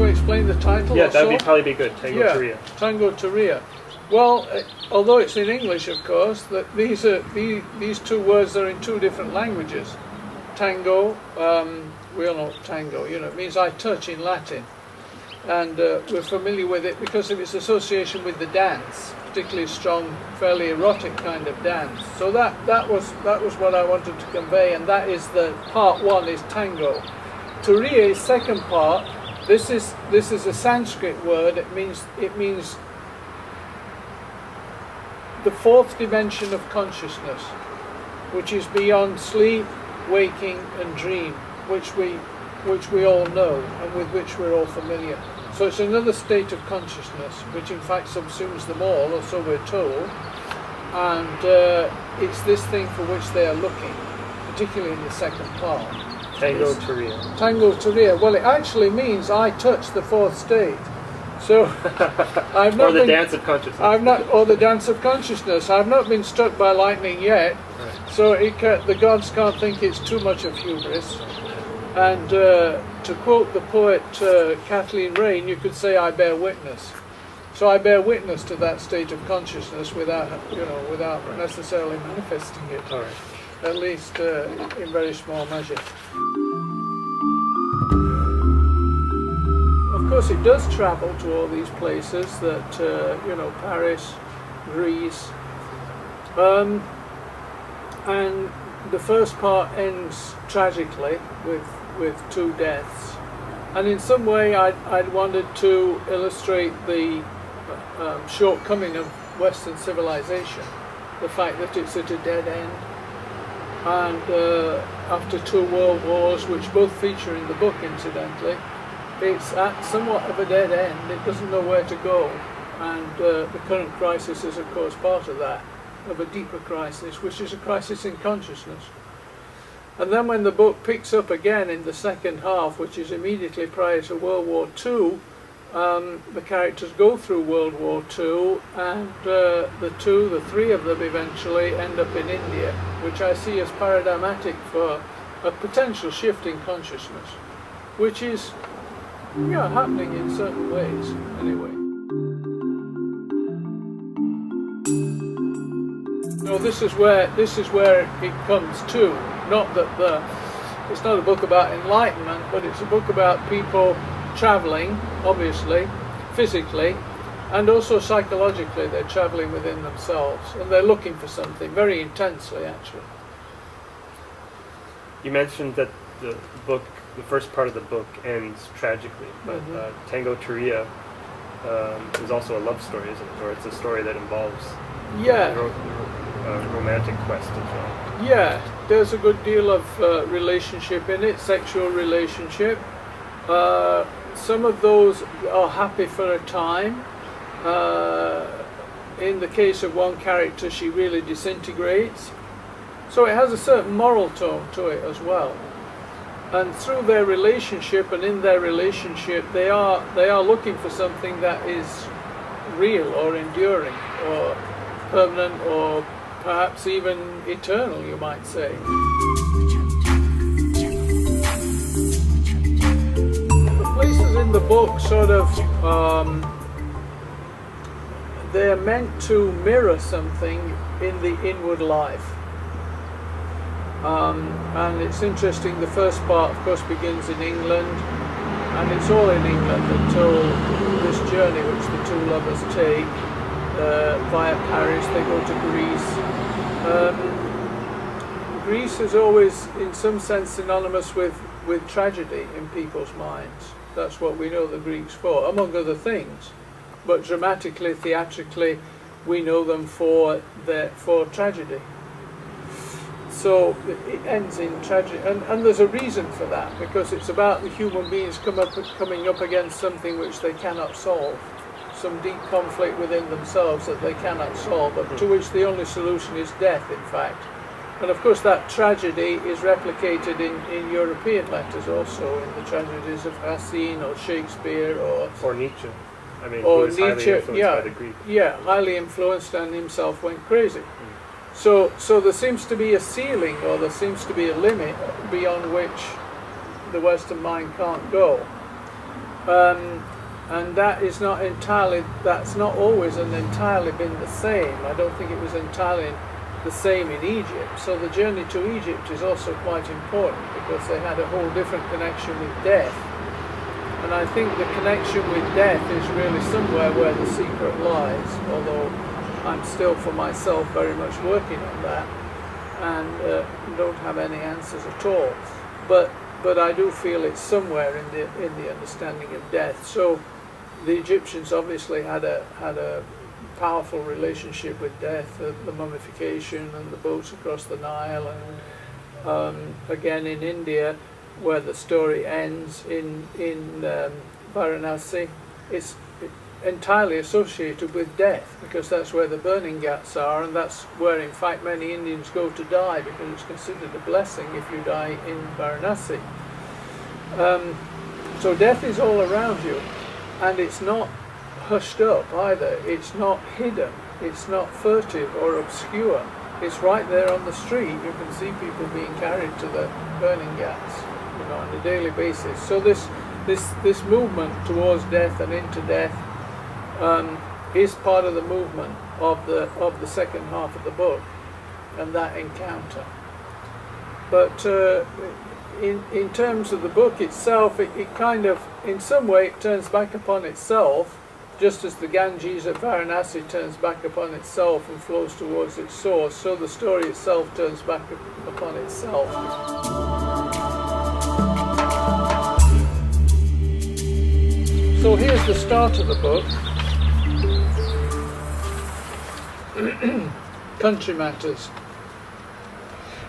to explain the title? Yeah, that would probably be good. Tango Turiya. Tango Turiya. Well, although it's in English, of course, that these two words are in two different languages. Tango, we all know tango. You know, it means I touch in Latin, and we're familiar with it because of its association with the dance, particularly strong, fairly erotic kind of dance. So that was what I wanted to convey, and that is the part one is tango. Turiya is second part. This is a Sanskrit word. It means the fourth dimension of consciousness, which is beyond sleep, waking, and dream, which we all know and with which we're all familiar. So it's another state of consciousness, which in fact subsumes them all, or so we're told. And it's this thing for which they are looking, particularly in the second part. Tango Turiya. Tango Turiya. Well, it actually means I touch the fourth state. So I've not or the dance of consciousness. Or the dance of consciousness. I've not been struck by lightning yet. Right. So the gods can't think it's too much of hubris. And to quote the poet Kathleen Raine, you could say I bear witness. So I bear witness to that state of consciousness without necessarily manifesting it. All right. At least in very small measure. Of course, it does travel to all these places that Paris, Greece, and the first part ends tragically with two deaths. And in some way, I'd wanted to illustrate the shortcoming of Western civilization, the fact that it's at a dead end. And after two world wars, which both feature in the book incidentally, it's at somewhat of a dead end. It doesn't know where to go, and the current crisis is of course part of that, of a deeper crisis, which is a crisis in consciousness. And then when the book picks up again in the second half, which is immediately prior to World War II, the characters go through World War II, and the three of them eventually end up in India, which I see as paradigmatic for a potential shift in consciousness, which is happening in certain ways anyway. So this is where it comes to. Not that it's not a book about enlightenment, but it's a book about people traveling, obviously, physically, and also psychologically. They're traveling within themselves, and they're looking for something very intensely, actually. You mentioned that the first part of the book ends tragically, but Tango Turiya is also a love story, isn't it? Or it's a story that involves romantic quest as well. Yeah, there's a good deal of relationship in it, sexual relationship. Some of those are happy for a time. In the case of one character, she really disintegrates. So it has a certain moral tone to it as well. And through their relationship and in their relationship, they are looking for something that is real or enduring or permanent or perhaps even eternal, you might say. The places in the book sort of, they're meant to mirror something in the inward life. And it's interesting, the first part of course begins in England, and it's all in England until this journey which the two lovers take via Paris. They go to Greece. Greece is always in some sense synonymous with tragedy in people's minds. That's what we know the Greeks for, among other things. But dramatically, theatrically, we know them for tragedy. So it ends in tragedy, and there's a reason for that, because it's about the human beings coming up against something which they cannot solve, some deep conflict within themselves that they cannot solve, but to which the only solution is death, in fact. And of course that tragedy is replicated in European letters also, in the tragedies of Racine or Shakespeare or Nietzsche. I mean, or who was highly influenced by the Greek. Yeah, highly influenced, and himself went crazy. So there seems to be a ceiling, or there seems to be a limit beyond which the Western mind can't go. and that's not always entirely been the same. I don't think it was entirely the same in Egypt. So the journey to Egypt is also quite important because they had a whole different connection with death. And I think the connection with death is really somewhere where the secret lies, although I'm still for myself very much working on that and don't have any answers at all. But I do feel it's somewhere in the understanding of death. So the Egyptians obviously had a powerful relationship with death, the mummification and the boats across the Nile, and again in India, where the story ends in Varanasi, it's entirely associated with death, because that's where the burning ghats are, and that's where in fact many Indians go to die, because it's considered a blessing if you die in Varanasi. So death is all around you, and it's not hushed up either. It's not hidden, it's not furtive or obscure. It's right there on the street. You can see people being carried to the burning ghats, you know, on a daily basis. So this movement towards death and into death is part of the movement of the second half of the book, and that encounter. But in terms of the book itself, it kind of, in some way, it turns back upon itself, just as the Ganges at Varanasi turns back upon itself and flows towards its source. So the story itself turns back upon itself. So here's the start of the book. Country Matters.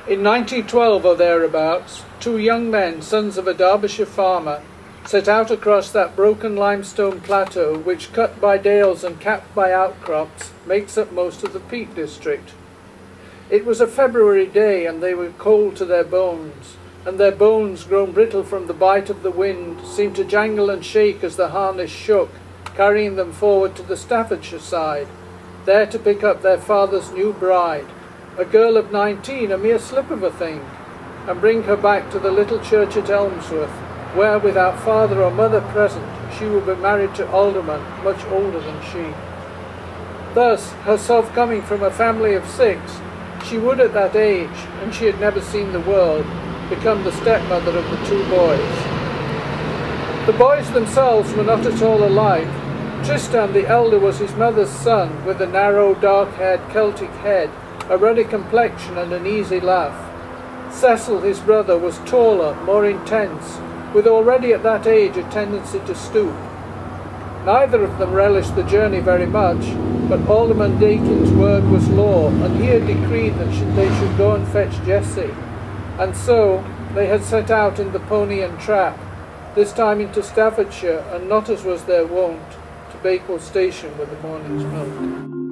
In 1912 or thereabouts, two young men, sons of a Derbyshire farmer, set out across that broken limestone plateau which, cut by dales and capped by outcrops, makes up most of the Peak District. It was a February day, and they were cold to their bones, and their bones, grown brittle from the bite of the wind, seemed to jangle and shake as the harness shook, carrying them forward to the Staffordshire side, there to pick up their father's new bride, a girl of 19, a mere slip of a thing, and bring her back to the little church at Elmsworth, where, without father or mother present, she would be married to aldermen much older than she. Thus, herself coming from a family of 6, she would at that age, and she had never seen the world, become the stepmother of the 2 boys. The boys themselves were not at all alike. Tristan, the elder, was his mother's son, with a narrow, dark-haired Celtic head, a ruddy complexion and an easy laugh. Cecil, his brother, was taller, more intense, with already at that age a tendency to stoop. Neither of them relished the journey very much, but Alderman Dakin's word was law, and he had decreed that they should go and fetch Jessie. And so they had set out in the Pony and Trap, this time into Staffordshire, and not, as was their wont, to Bakewell Station with the morning's milk.